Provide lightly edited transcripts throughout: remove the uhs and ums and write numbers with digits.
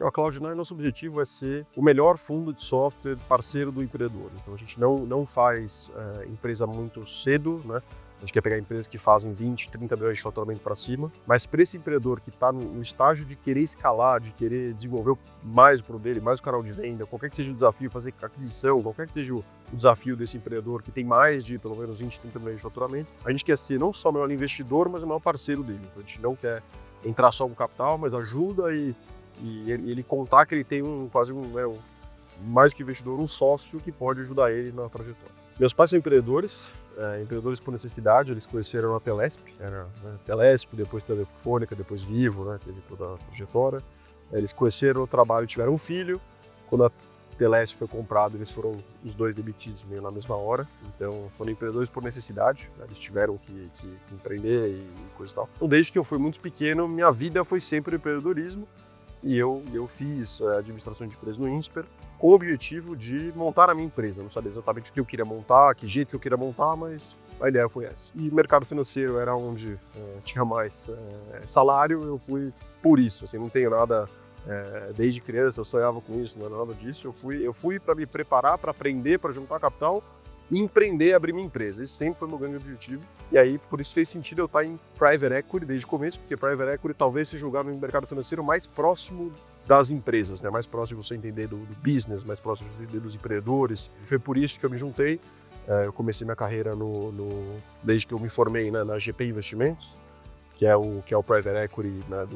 A Cloud9, nosso objetivo é ser o melhor fundo de software parceiro do empreendedor. Então a gente não faz empresa muito cedo, né? A gente quer pegar empresas que fazem 20, 30 milhões de faturamento para cima, mas para esse empreendedor que está no estágio de querer escalar, de querer desenvolver mais o produto dele, mais o canal de venda, qualquer que seja o desafio, fazer aquisição, qualquer que seja o desafio desse empreendedor que tem mais de pelo menos 20, 30 milhões de faturamento, a gente quer ser não só o melhor investidor, mas o maior parceiro dele. Então a gente não quer entrar só com capital, mas ajuda e ele contar que ele tem mais que investidor, um sócio que pode ajudar ele na trajetória. Meus pais são empreendedores por necessidade. Eles conheceram a Telesp, Telesp, depois Telefônica, depois Vivo, né, teve toda a trajetória. Eles conheceram o trabalho e tiveram um filho. Quando a Telesp foi comprada, eles foram os dois demitidos meio na mesma hora. Então foram empreendedores por necessidade, né? Eles tiveram que empreender e coisa e tal. Então desde que eu fui muito pequeno, minha vida foi sempre empreendedorismo. E eu fiz administração de empresas no Insper com o objetivo de montar a minha empresa. Não sabia exatamente o que eu queria montar, que jeito que eu queria montar, mas a ideia foi essa. E mercado financeiro era onde tinha mais salário, eu fui por isso. Assim, não tenho nada, desde criança eu sonhava com isso, não era nada disso. Eu fui para me preparar, para aprender, para juntar capital e empreender, abrir minha empresa. Esse sempre foi meu grande objetivo. E aí, por isso fez sentido eu estar em Private Equity desde o começo, porque Private Equity talvez seja o lugar no mercado financeiro mais próximo das empresas, né? Mais próximo de você entender do business, mais próximo de você entender dos empreendedores. E foi por isso que eu me juntei. Eu comecei minha carreira desde que eu me formei, né, na GP Investimentos, que é o Private Equity, né,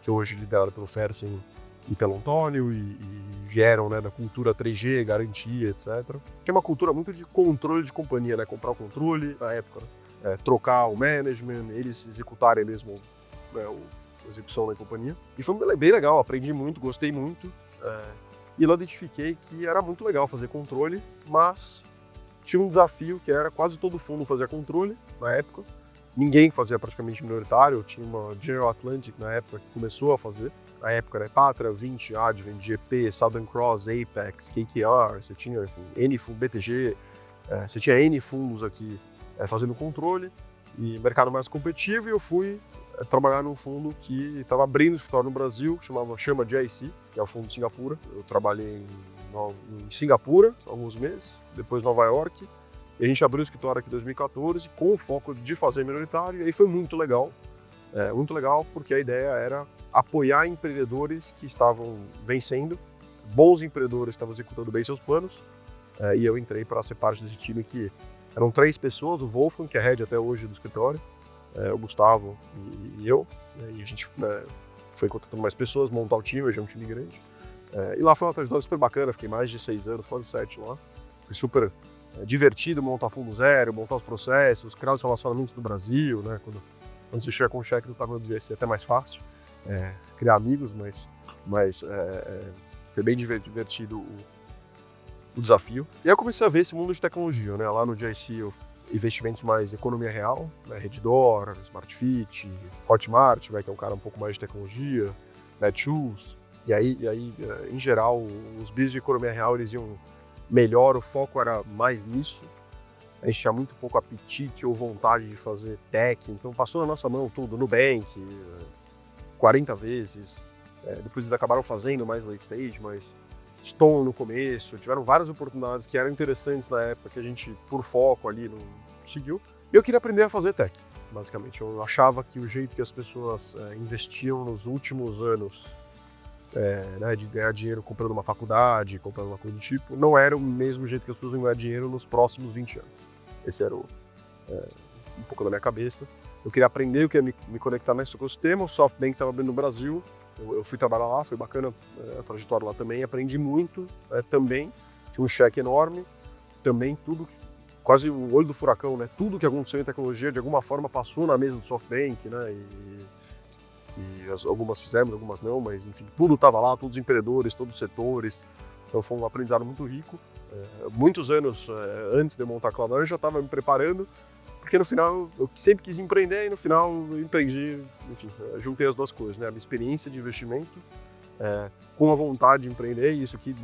que hoje é liderado pelo Fersen e pelo Antônio, e vieram, né, da cultura 3G, garantia, etc. Que é uma cultura muito de controle de companhia, né? Comprar o controle na época, né? Trocar o management, eles executarem mesmo, né, a execução da companhia. E foi bem legal, aprendi muito, gostei muito. E lá identifiquei que era muito legal fazer controle, mas tinha um desafio que era quase todo fundo fazia controle na época. Ninguém fazia praticamente minoritário. Tinha uma General Atlantic na época que começou a fazer. Na época, né, Patra, 20, Advent, GP, Southern Cross, Apex, KKR, você tinha, enfim, N fundo, BTG, você tinha N fundos aqui fazendo controle e mercado mais competitivo, e eu fui trabalhar num fundo que estava abrindo escritório no Brasil, chama GIC, que é o fundo de Singapura. Eu trabalhei em Singapura alguns meses, depois Nova York, e a gente abriu o escritório aqui em 2014 com o foco de fazer minoritário, e aí foi muito legal porque a ideia era apoiar empreendedores que estavam vencendo, bons empreendedores que estavam executando bem seus planos, e eu entrei para ser parte desse time que eram 3 pessoas, o Wolfgang, que é head até hoje do escritório, o Gustavo e eu, e a gente foi contratando mais pessoas, montar o time, hoje é um time grande, e lá foi uma trajetória super bacana, fiquei mais de 6 anos, quase 7 lá, foi super divertido montar fundo zero, montar os processos, criar os relacionamentos do Brasil, né, quando você chega com um cheque do tamanho do GIC é até mais fácil, criar amigos, mas foi bem divertido o desafio. E aí eu comecei a ver esse mundo de tecnologia, né? Lá no GIC, investimentos mais economia real, né? Redditor, SmartFit, Hotmart, né? Que é um cara um pouco mais de tecnologia, Netshoes. E aí, em geral, os business de economia real, eles iam melhor, o foco era mais nisso. A gente tinha muito pouco apetite ou vontade de fazer tech, então passou na nossa mão tudo, Nubank, 40 vezes, depois eles acabaram fazendo mais late stage, mas Stone no começo, tiveram várias oportunidades que eram interessantes na época, que a gente, por foco ali, não seguiu. E eu queria aprender a fazer tech, basicamente. Eu achava que o jeito que as pessoas investiam nos últimos anos, né, de ganhar dinheiro comprando uma faculdade, comprando uma coisa do tipo, não era o mesmo jeito que as pessoas iam ganhar dinheiro nos próximos 20 anos. Esse era um pouco da minha cabeça. Eu queria aprender, eu queria me conectar nesse ecossistema. O SoftBank estava abrindo no Brasil, eu fui trabalhar lá, foi bacana a trajetória lá também, aprendi muito também, tinha um cheque enorme, também tudo, quase o olho do furacão, né? Tudo que aconteceu em tecnologia de alguma forma passou na mesa do SoftBank, né? Algumas fizemos, algumas não, mas enfim, tudo estava lá, todos os empreendedores, todos os setores, então foi um aprendizado muito rico. Muitos anos antes de eu montar a Cloud9, eu já estava me preparando, porque no final eu sempre quis empreender e no final eu empreendi, enfim, juntei as duas coisas, né? A minha experiência de investimento com a vontade de empreender, e isso aqui,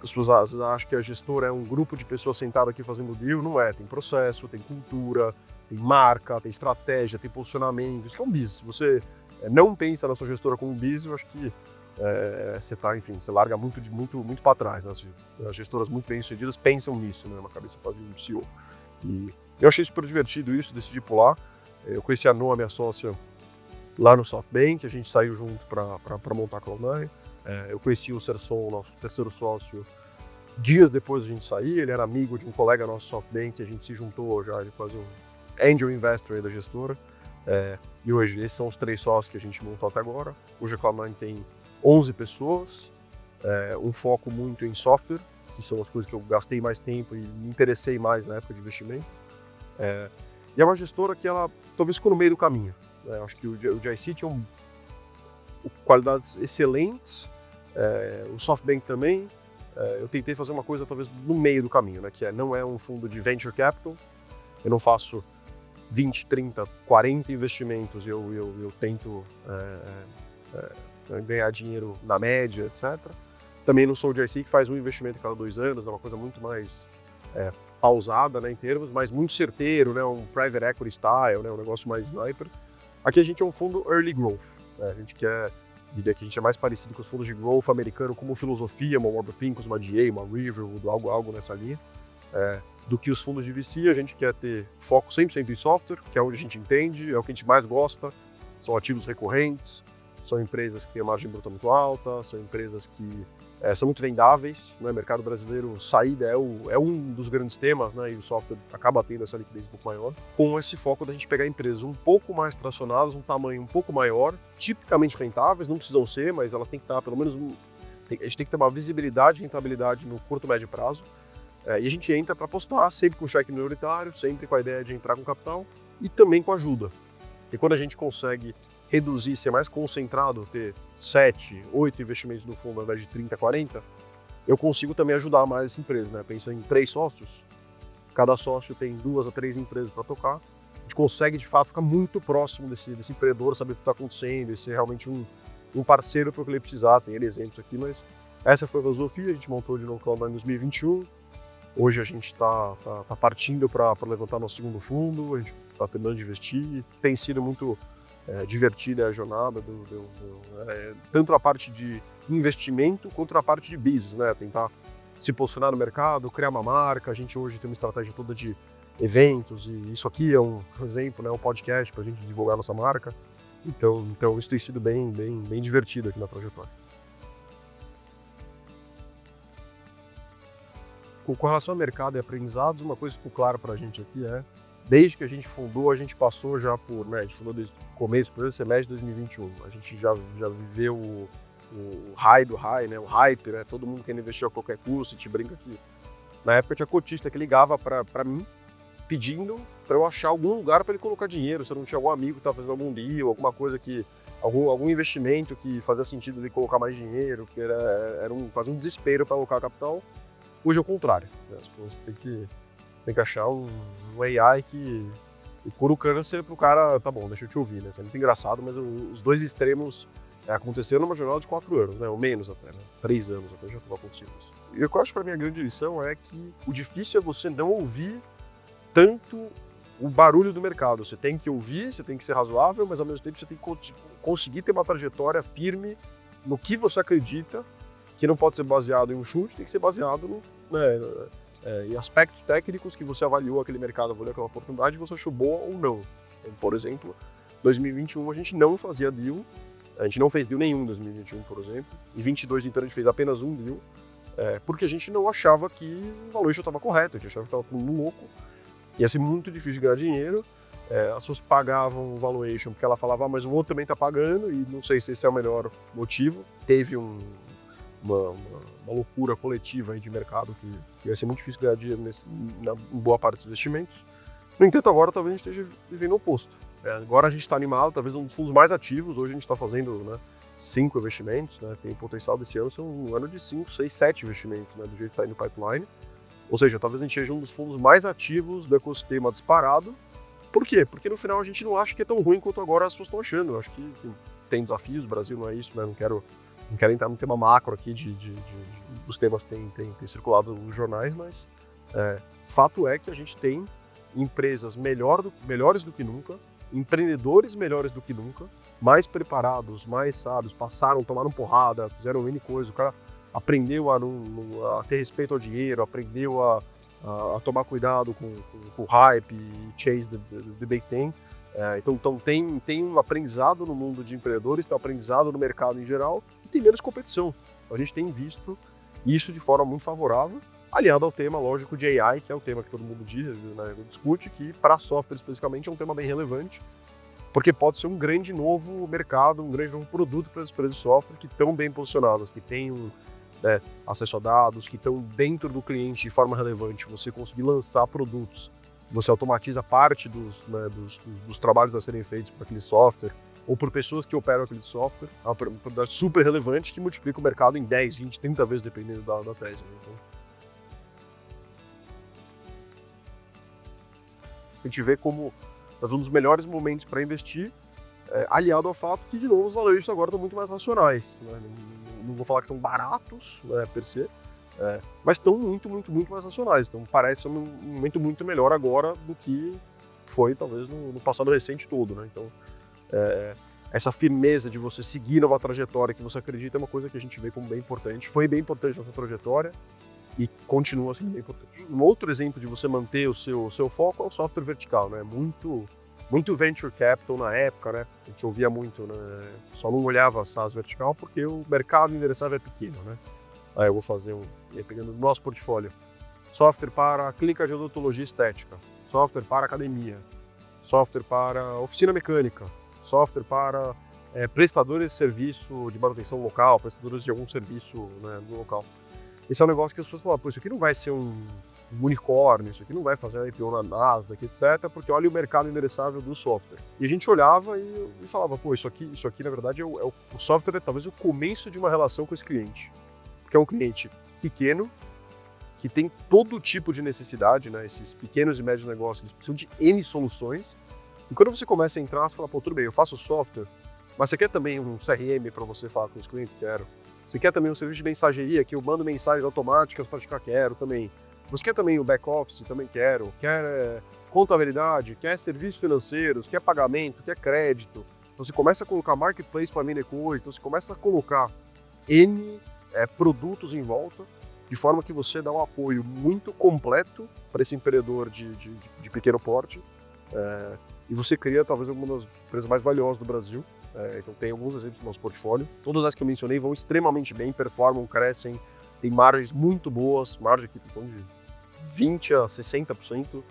as pessoas acham que a gestora é um grupo de pessoas sentadas aqui fazendo deal, não é, tem processo, tem cultura, tem marca, tem estratégia, tem posicionamento, isso que é um business. Você não pensa na sua gestora como business, eu acho que você larga muito para trás, né? As gestoras muito bem sucedidas pensam nisso, né? Na cabeça quase de um CEO. E eu achei super divertido isso, decidi pular. Eu conheci a Noa, minha sócia, lá no SoftBank, a gente saiu junto para montar a Cloud9. Eu conheci o Serson, nosso terceiro sócio, dias depois da gente sair. Ele era amigo de um colega nosso SoftBank, a gente se juntou já, ele quase um angel investor aí da gestora. E hoje, esses são os 3 sócios que a gente montou até agora. Hoje a Cloud9 tem 11 pessoas, um foco muito em software, que são as coisas que eu gastei mais tempo e me interessei mais na época de investimento. E é uma gestora que ela talvez ficou no meio do caminho. Eu acho que o GIC tinha qualidades excelentes, o SoftBank também. Eu tentei fazer uma coisa talvez no meio do caminho, né, que não é um fundo de venture capital. Eu não faço 20, 30, 40 investimentos, eu tento ganhar dinheiro na média, etc. Também não sou o GIC que faz um investimento a cada 2 anos, é uma coisa muito mais pausada, né, em termos, mas muito certeiro, né, um private equity style, né, um negócio mais sniper. Aqui a gente é um fundo early growth, né, diria que a gente é mais parecido com os fundos de growth americano como filosofia, uma Warburg Pincus, uma DA, uma Riverwood, algo nessa linha. Do que os fundos de VC, a gente quer ter foco 100% em software, que é onde a gente entende, é o que a gente mais gosta, são ativos recorrentes, são empresas que têm a margem bruta muito alta, são empresas que são muito vendáveis, né? Mercado brasileiro, saída é um dos grandes temas, né? E o software acaba tendo essa liquidez um pouco maior, com esse foco da gente pegar empresas um pouco mais tracionadas, um tamanho um pouco maior, tipicamente rentáveis, não precisam ser, mas elas têm que estar pelo menos, a gente tem que ter uma visibilidade e rentabilidade no curto e médio prazo. E a gente entra para apostar, sempre com cheque minoritário, sempre com a ideia de entrar com capital e também com ajuda. E quando a gente consegue reduzir, ser mais concentrado, ter 7, 8 investimentos no fundo ao invés de 30, 40, eu consigo também ajudar mais essa empresa, né? Pensa em 3 sócios, cada sócio tem 2 a 3 empresas para tocar, a gente consegue de fato ficar muito próximo desse empreendedor, saber o que está acontecendo e ser realmente um parceiro para o que ele precisar. Tem exemplos aqui, mas essa foi a filosofia, a gente montou de novo o Cloud9 em 2021. Hoje a gente está partindo para levantar nosso segundo fundo, a gente está terminando de investir. Tem sido muito divertida a jornada, tanto a parte de investimento quanto a parte de business, né? Tentar se posicionar no mercado, criar uma marca. A gente hoje tem uma estratégia toda de eventos e isso aqui é um exemplo, né? Um podcast para a gente divulgar nossa marca. Então isso tem sido bem divertido aqui na trajetória. Com relação ao mercado e aprendizados, uma coisa que ficou clara para a gente aqui desde que a gente fundou, a gente passou já por, né, a gente fundou desde o começo, primeiro semestre de 2021, a gente já viveu o high do high, né, o hype, né, todo mundo querendo investir a qualquer custo, a gente brinca que na época tinha cotista que ligava para mim, pedindo para eu achar algum lugar para ele colocar dinheiro, se eu não tinha algum amigo que estava fazendo algum deal, alguma coisa que, algum investimento que fazia sentido ele colocar mais dinheiro, que era quase um desespero para alocar capital. Hoje é o contrário, né? Você tem que achar um AI que cura o câncer pro cara, tá bom, deixa eu te ouvir, né? Isso é muito engraçado, mas os 2 extremos aconteceram numa jornada de 4 anos, né? Ou menos até, né? 3 anos até já estava acontecendo isso. E o que eu acho para mim a grande lição é que o difícil é você não ouvir tanto o barulho do mercado. Você tem que ouvir, você tem que ser razoável, mas ao mesmo tempo você tem que conseguir ter uma trajetória firme no que você acredita, que não pode ser baseado em um chute, tem que ser baseado em aspectos técnicos que você avaliou aquele mercado, avaliou aquela oportunidade e você achou boa ou não. Então, por exemplo, em 2021 a gente não fazia deal, a gente não fez deal nenhum em 2021, por exemplo. Em 22 então a gente fez apenas um deal, porque a gente não achava que o valuation estava correto, a gente achava que estava todo mundo louco, ia ser muito difícil de ganhar dinheiro, as pessoas pagavam o valuation porque ela falava, mas o outro também está pagando e não sei se esse é o melhor motivo. Teve uma loucura coletiva aí de mercado que vai ser muito difícil ganhar dinheiro na boa parte dos investimentos. No entanto, agora talvez a gente esteja vivendo o oposto. Agora a gente está animado, talvez um dos fundos mais ativos. Hoje a gente está fazendo, né, 5 investimentos, né, tem potencial desse ano ser um ano de 5, 6, 7 investimentos, né, do jeito que está aí no pipeline. Ou seja, talvez a gente seja um dos fundos mais ativos do ecossistema disparado. Por quê? Porque no final a gente não acha que é tão ruim quanto agora as pessoas estão achando. Eu acho que, enfim, tem desafios, o Brasil não é isso, né, não quero entrar no tema macro aqui dos temas que tem circulado nos jornais, mas fato é que a gente tem empresas melhores do que nunca, empreendedores melhores do que nunca, mais preparados, mais sábios, passaram, tomaram porrada, fizeram N coisa, o cara aprendeu a ter respeito ao dinheiro, aprendeu a tomar cuidado com o hype e chase the big thing. Então tem um aprendizado no mundo de empreendedores, tem um aprendizado no mercado em geral e tem menos competição. Então, a gente tem visto isso de forma muito favorável, aliado ao tema, lógico, de AI, que é o tema que todo mundo discute, que para software especificamente é um tema bem relevante, porque pode ser um grande novo mercado, um grande novo produto para as empresas de software que estão bem posicionadas, que têm acesso a dados, que estão dentro do cliente de forma relevante. Você conseguir lançar produtos, você automatiza parte dos trabalhos a serem feitos por aquele software, ou por pessoas que operam aquele software, é uma oportunidade super relevante que multiplica o mercado em 10, 20, 30 vezes, dependendo da tese. Então, a gente vê como um dos melhores momentos para investir, aliado ao fato que, de novo, os valuations agora estão muito mais racionais. Né? Não vou falar que estão baratos, per se, mas estão muito, muito, muito mais racionais. Então parece um momento muito melhor agora do que foi, talvez, no passado recente todo. Né? Então, essa firmeza de você seguir numa trajetória que você acredita é uma coisa que a gente vê como bem importante. Foi bem importante nessa trajetória e continua sendo bem importante. Um outro exemplo de você manter o seu foco é o software vertical, né? Muito venture capital na época, né? A gente ouvia muito, né? Só não olhava SaaS vertical porque o mercado endereçável é pequeno, né? Aí eu vou fazer pegando o nosso portfólio. Software para clínica de odontologia estética, software para academia, software para oficina mecânica, software para prestadores de serviço de manutenção local, prestadores de algum serviço, né, no local. Esse é um negócio que as pessoas falam, pô, isso aqui não vai ser um unicórnio, isso aqui não vai fazer IPO na Nasdaq, etc., porque olha o mercado endereçável do software. E a gente olhava e falava, pô, isso aqui na verdade, o software é talvez o começo de uma relação com esse cliente. Porque é um cliente pequeno, que tem todo tipo de necessidade, né? Esses pequenos e médios negócios, eles precisam de N soluções. E quando você começa a entrar, você fala, pô, tudo bem, eu faço software, mas você quer também um CRM para você falar com os clientes? Quero. Você quer também um serviço de mensageria, que eu mando mensagens automáticas para ficar? Quero também. Você quer também o back-office? Também quero. Quer contabilidade? Quer serviços financeiros? Quer pagamento? Quer crédito? Então você começa a colocar marketplace para vender coisas, então você começa a colocar N produtos em volta, de forma que você dá um apoio muito completo para esse empreendedor de pequeno porte, e você cria talvez uma das empresas mais valiosas do Brasil. Então tem alguns exemplos no nosso portfólio. Todas as que eu mencionei vão extremamente bem, performam, crescem, tem margens muito boas, margem aqui são de 20% a 60%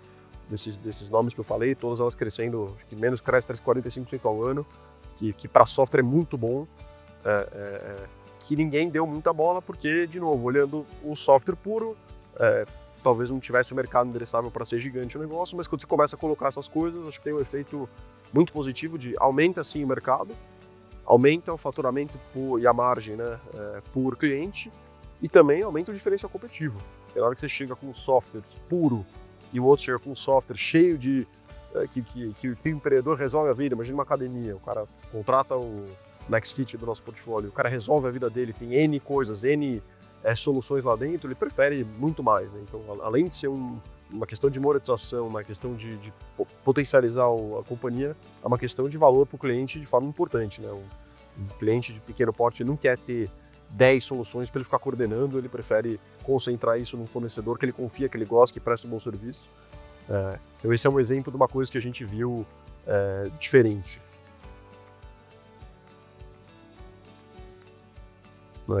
desses nomes que eu falei, todas elas crescendo, acho que menos cresce 45% ao ano, que para software é muito bom, que ninguém deu muita bola, porque, de novo, olhando o software puro, talvez não tivesse o mercado endereçável para ser gigante o negócio, mas quando você começa a colocar essas coisas, acho que tem um efeito muito positivo de aumenta sim o mercado, aumenta o faturamento e a margem, né, por cliente, e também aumenta o diferencial competitivo. Porque na hora que você chega com um software puro e o outro chega com um software cheio de que o empreendedor resolve a vida, imagina uma academia, o cara contrata o NextFit do nosso portfólio, o cara resolve a vida dele, tem N coisas, N soluções lá dentro, ele prefere muito mais, né? Então, além de ser uma questão de monetização, uma questão de potencializar a companhia, é uma questão de valor para o cliente de forma importante, né? Um cliente de pequeno porte não quer ter 10 soluções para ele ficar coordenando, ele prefere concentrar isso num fornecedor que ele confia, que ele gosta, que presta um bom serviço. Então esse é um exemplo de uma coisa que a gente viu diferente.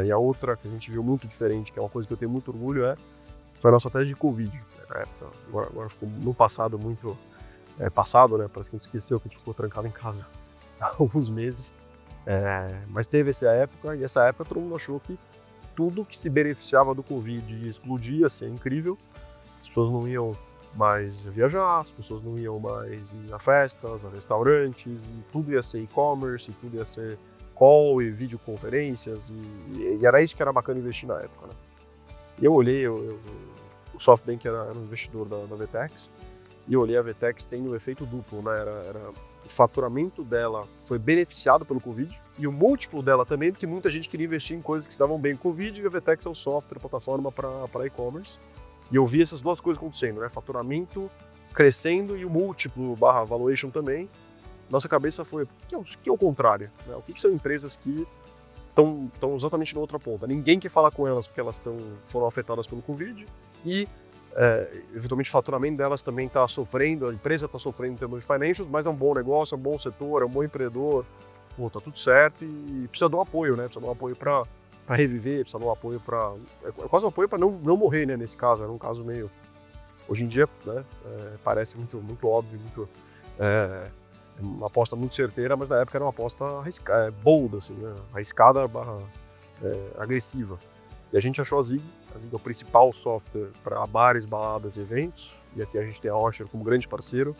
E a outra que a gente viu muito diferente, que é uma coisa que eu tenho muito orgulho, foi a nossa tese de Covid. Agora ficou no passado muito passado, né? Parece que a gente esqueceu que a gente ficou trancado em casa há alguns meses. Mas teve essa época, e essa época todo mundo achou que tudo que se beneficiava do Covid ia explodir, ia ser incrível. As pessoas não iam mais viajar, as pessoas não iam mais ir a festas, a restaurantes, e tudo ia ser e-commerce, e tudo ia ser call e videoconferências, e era isso que era bacana investir na época, né? E eu olhei, o SoftBank era um investidor da Vetex, e eu olhei a Vetex tendo um efeito duplo, né? O faturamento dela foi beneficiado pelo Covid, e o múltiplo dela também, porque muita gente queria investir em coisas que se davam bem com o Covid, e a Vetex é o software, a plataforma para e-commerce. E eu vi essas duas coisas acontecendo, né? Faturamento crescendo e o múltiplo / valuation também. nossa cabeça foi, o que é o contrário? Né? O que são empresas que estão exatamente na outra ponta? Ninguém quer falar com elas porque elas foram afetadas pelo Covid e, eventualmente, o faturamento delas também está sofrendo, a empresa está sofrendo em termos de financials, mas é um bom negócio, é um bom setor, é um bom empreendedor, pô, tá tudo certo e precisa de um apoio, né? Precisa de um apoio para reviver, precisa de um apoio para... É quase um apoio para não morrer, né? Nesse caso, era um caso meio... Hoje em dia, né, parece muito óbvio, uma aposta muito certeira, mas na época era uma aposta bold, assim, né, arriscada barra agressiva. E a gente achou a Zig é o principal software para bares, baladas e eventos, e aqui a gente tem a Osher como grande parceiro,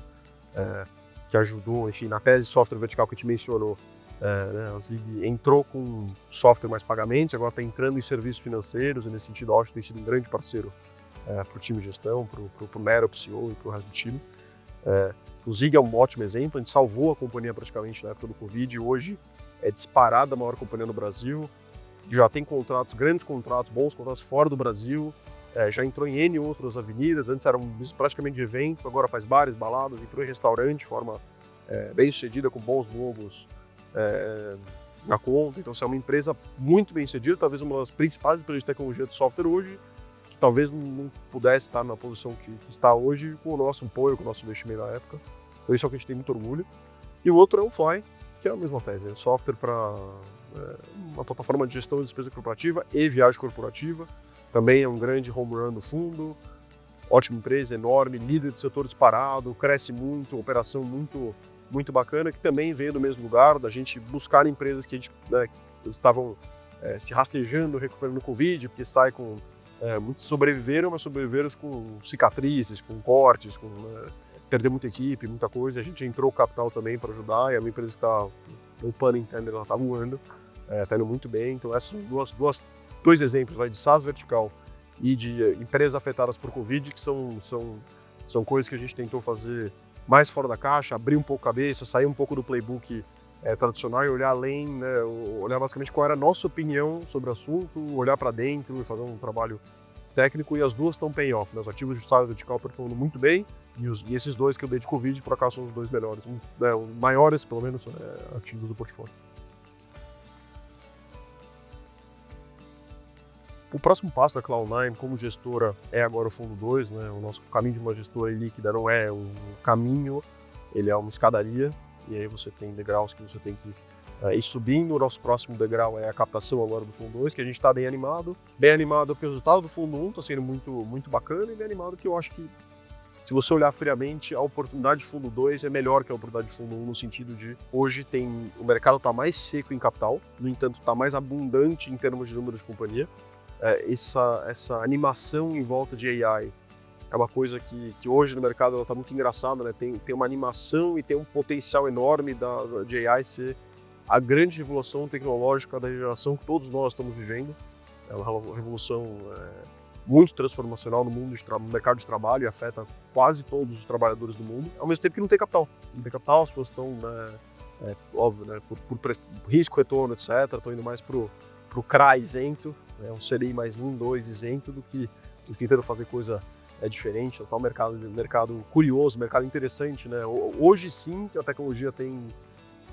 que ajudou, enfim, na tese software vertical que a gente mencionou, né, a Zig entrou com software mais pagamentos, agora está entrando em serviços financeiros, e nesse sentido a Osher tem sido um grande parceiro para o time de gestão, para o Nero, para o CEO e para o resto do time. O Zig é um ótimo exemplo, a gente salvou a companhia praticamente na época do Covid, e hoje é disparada a maior companhia no Brasil, já tem contratos, grandes contratos, bons contratos fora do Brasil, já entrou em N outras avenidas, antes era um business praticamente de evento, agora faz bares, baladas, entrou em restaurante de forma bem sucedida, com bons logos na conta, então é uma empresa muito bem sucedida, talvez uma das principais empresas de tecnologia de software hoje, que talvez não pudesse estar na posição que está hoje com o nosso apoio, com o nosso investimento na época. Então isso é o que a gente tem muito orgulho. E o outro é o Fly, que é a mesma tese, é software para uma plataforma de gestão de despesa corporativa e viagem corporativa. Também é um grande home run do fundo, ótima empresa, enorme, líder de setor disparado, cresce muito, operação muito bacana, que também veio do mesmo lugar, da gente buscar empresas que, que estavam se rastejando, recuperando o Covid, porque sai com... muitos sobreviveram, mas sobreviveram com cicatrizes, com cortes, com perder muita equipe, muita coisa. A gente entrou capital também para ajudar, e é uma empresa que está, no pano entender, ela está voando, está indo muito bem. Então essas são dois exemplos de SaaS vertical e de empresas afetadas por Covid, que são coisas que a gente tentou fazer mais fora da caixa, abrir um pouco a cabeça, sair um pouco do playbook tradicional e olhar além, né, olhar basicamente qual era a nossa opinião sobre o assunto, olhar para dentro e fazer um trabalho técnico, e as duas estão paying off, né? Os ativos de SaaS vertical performando muito bem, e esses dois que eu dei de Covid, por acaso, são os dois melhores, os maiores, pelo menos, ativos do portfólio. O próximo passo da Cloud9 como gestora é agora o fundo 2, né? O nosso caminho de uma gestora líquida não é um caminho, ele é uma escadaria, e aí você tem degraus que você tem que ir subindo. O nosso próximo degrau é a captação agora do fundo 2, que a gente está bem animado porque o resultado do fundo 1 está sendo muito bacana, e bem animado que eu acho que, se você olhar friamente, a oportunidade de fundo 2 é melhor que a oportunidade de fundo 1, no sentido de, hoje o mercado está mais seco em capital, no entanto está mais abundante em termos de número de companhia. Essa animação em volta de AI é uma coisa que hoje no mercado está muito engraçada, né? Tem uma animação e tem um potencial enorme de AI ser a grande revolução tecnológica da geração que todos nós estamos vivendo. É uma revolução muito transformacional no mercado de trabalho, e afeta quase todos os trabalhadores do mundo, ao mesmo tempo que não tem capital. Não tem capital, as pessoas estão, óbvio, né, por risco, retorno, etc., estão indo mais para o CRA isento, né, um CDI mais 1, 2 isento, do que tentando fazer coisa diferente. Então, um mercado curioso, um mercado interessante, né? Hoje sim que a tecnologia tem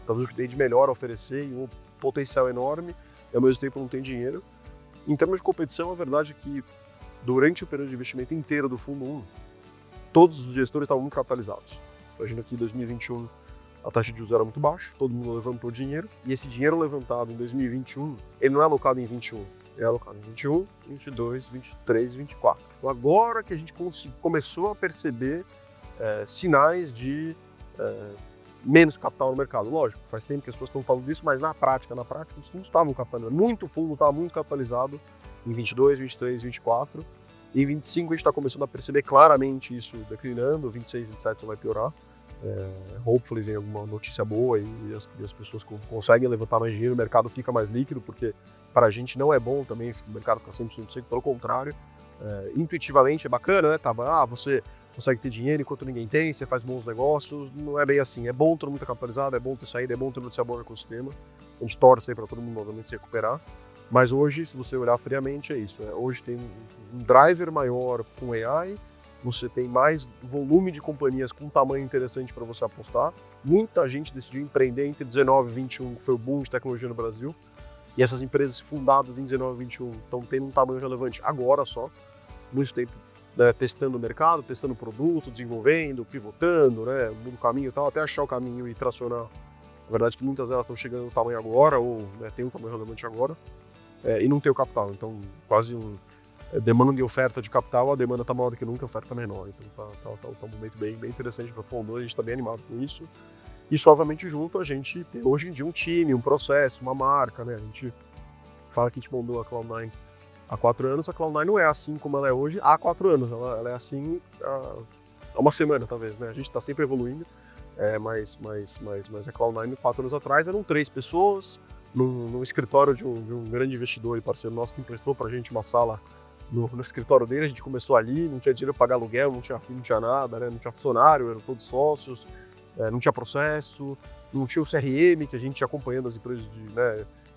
talvez o que tem de melhor a oferecer, e um potencial enorme, e ao mesmo tempo não tem dinheiro. Em termos de competição, a verdade é que durante o período de investimento inteiro do fundo 1, todos os gestores estavam muito capitalizados. Imagina que em 2021 a taxa de juros era muito baixa, todo mundo levantou dinheiro, e esse dinheiro levantado em 2021, ele não é alocado em 21, ele é alocado em 21, 22, 23 e 24. Então, agora que a gente começou a perceber sinais de menos capital no mercado. Lógico, faz tempo que as pessoas estão falando disso, mas na prática os fundos estavam capitalizados. Muito fundo estava muito capitalizado em 22, 23, 24. E em 25 a gente está começando a perceber claramente isso declinando, 26, 27 só vai piorar. Hopefully vem alguma notícia boa e as pessoas conseguem levantar mais dinheiro, o mercado fica mais líquido, porque para a gente não é bom também o mercado ficar 100%, pelo contrário. Intuitivamente é bacana, né? Você consegue ter dinheiro enquanto ninguém tem, você faz bons negócios, não é bem assim. É bom ter muito capitalizado, é bom ter saído, é bom ter notícia boa no ecossistema. A gente torce aí para todo mundo novamente se recuperar. Mas hoje, se você olhar friamente, é isso. Hoje tem um driver maior com AI, você tem mais volume de companhias com tamanho interessante para você apostar, muita gente decidiu empreender entre 19 e 21, que foi o boom de tecnologia no Brasil. E essas empresas fundadas em 19 e 21 estão tendo um tamanho relevante agora só, muito tempo, né, testando o mercado, testando o produto, desenvolvendo, pivotando, né, mudando o caminho e tal, até achar o caminho e tracionar. Na verdade que muitas delas estão chegando no tamanho agora, ou né, tem um tamanho relevante agora, e não tem o capital. Então, quase demanda e oferta de capital, a demanda está maior do que nunca, a oferta tá menor. Então tá um momento bem interessante para o fundo, a gente está bem animado com isso. Isso, obviamente, junto a gente tem hoje em dia um time, um processo, uma marca, né? A gente fala que a gente montou a Cloud9 há 4 anos, a Cloud9 não é assim como ela é hoje há 4 anos, ela é assim há uma semana, talvez, né? A gente está sempre evoluindo, mas a Cloud9, 4 anos atrás, eram 3 pessoas num escritório de um grande investidor e parceiro nosso que emprestou para a gente uma sala no escritório dele. A gente começou ali, não tinha dinheiro para pagar aluguel, não tinha filho, não tinha nada, né? Não tinha funcionário, eram todos sócios. Não tinha processo, não tinha o CRM, que a gente ia acompanhando as empresas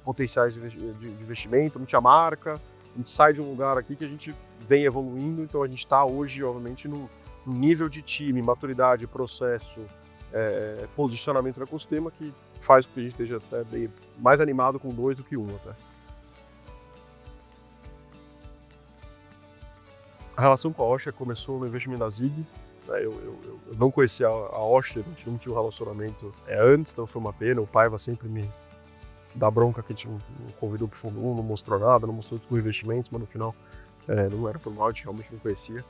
potenciais de investimento, não tinha marca. A gente sai de um lugar aqui que a gente vem evoluindo, então a gente está hoje, obviamente, num nível de time, maturidade, processo, posicionamento no ecossistema que faz com que a gente esteja até bem mais animado com 2 do que 1 até. A relação com a Osher começou no investimento da Zig. Eu não conhecia a Osher, a gente não tinha um relacionamento antes, então foi uma pena. O Paiva sempre me dá bronca que a gente não convidou para o fundo 1, não mostrou nada, não mostrou os investimentos, mas no final não era por mal, a gente realmente não conhecia.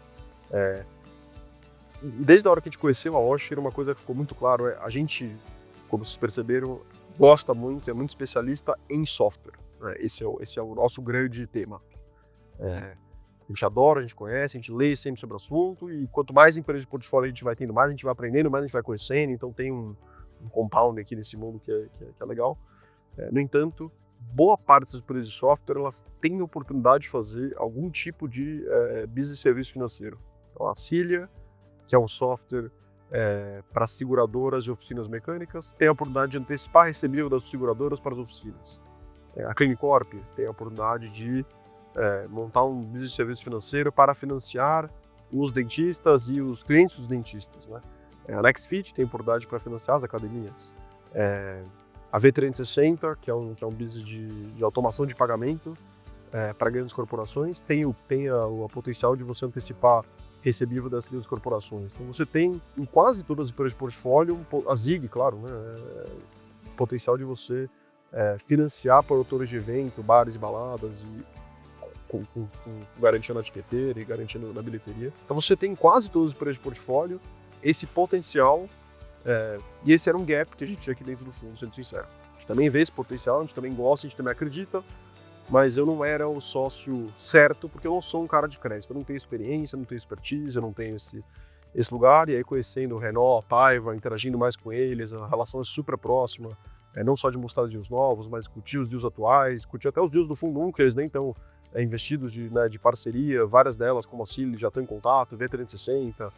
E desde a hora que a gente conheceu a Osher, uma coisa que ficou muito claro a gente, como vocês perceberam, gosta muito, é muito especialista em software. Né? Esse é o nosso grande tema. A gente adora, a gente conhece, a gente lê sempre sobre o assunto, e quanto mais empresas de portfólio a gente vai tendo, mais a gente vai aprendendo, mais a gente vai conhecendo, então tem um compound aqui nesse mundo que é legal. No entanto, boa parte dessas empresas de software, elas têm a oportunidade de fazer algum tipo de business serviço financeiro. Então a Cilia, que é um software para seguradoras e oficinas mecânicas, tem a oportunidade de antecipar recebível das seguradoras para as oficinas. A Clinicorp tem a oportunidade de montar um business serviço financeiro para financiar os dentistas e os clientes dos dentistas. Né? A NextFit tem oportunidade para financiar as academias. A V360, que é um business de automação de pagamento para grandes corporações, tem o potencial de você antecipar recebível das grandes corporações. Então você tem em quase todas as empresas de portfólio, a Zig, claro, né? Potencial de você financiar produtores de evento, bares e baladas, e com garantia na etiqueteira e garantia na bilheteria. Então você tem em quase todas as empresas de portfólio esse potencial, e esse era um gap que a gente tinha aqui dentro do fundo, sendo sincero. A gente também vê esse potencial, a gente também gosta, a gente também acredita, mas eu não era o sócio certo, porque eu não sou um cara de crédito, eu não tenho experiência, não tenho expertise, eu não tenho esse lugar. E aí conhecendo o Renault, a Paiva, interagindo mais com eles, a relação é super próxima, não só de mostrar deals novos, mas discutir os deals atuais, discutir até os deals do fundo 1, que eles nem estão investidos de parceria, várias delas, como a Cili, já estão em contato, V360,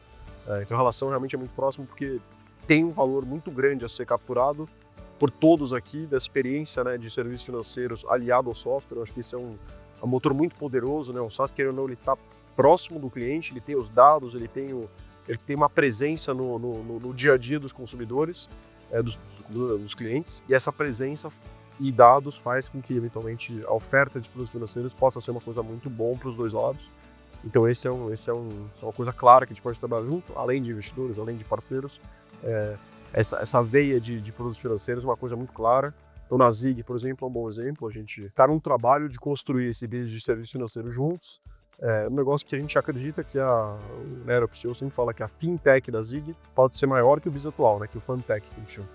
então a relação realmente é muito próxima, porque tem um valor muito grande a ser capturado por todos aqui, da experiência de serviços financeiros aliado ao software. Eu acho que esse é um motor muito poderoso, né? O SaaS, querendo ou não, ele está próximo do cliente, ele tem os dados, ele tem uma presença no dia a dia dos consumidores, dos clientes, e essa presença e dados faz com que, eventualmente, a oferta de produtos financeiros possa ser uma coisa muito bom para os dois lados. Então esse é uma coisa clara que a gente pode trabalhar junto, além de investidores, além de parceiros. Essa veia de produtos financeiros é uma coisa muito clara. Então na Zig, por exemplo, é um bom exemplo. A gente está num trabalho de construir esse business de serviço financeiro juntos. Um negócio que a gente acredita que o Nero, o CEO, sempre fala que a fintech da Zig pode ser maior que o business atual, né, que o fintech que a gente chama.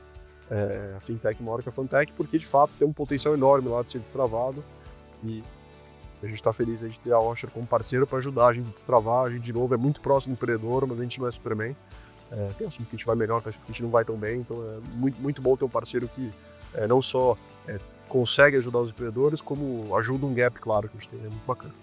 A fintech maior que a fintech, porque de fato tem um potencial enorme lá de ser destravado, e a gente está feliz de ter a Osher como parceiro para ajudar a gente a destravar. A gente, de novo, é muito próximo do empreendedor, mas a gente não é Superman. Tem assunto que a gente vai melhor, tem assunto que a gente não vai tão bem, então é muito bom ter um parceiro que não só consegue ajudar os empreendedores, como ajuda um gap claro que a gente tem, é muito bacana.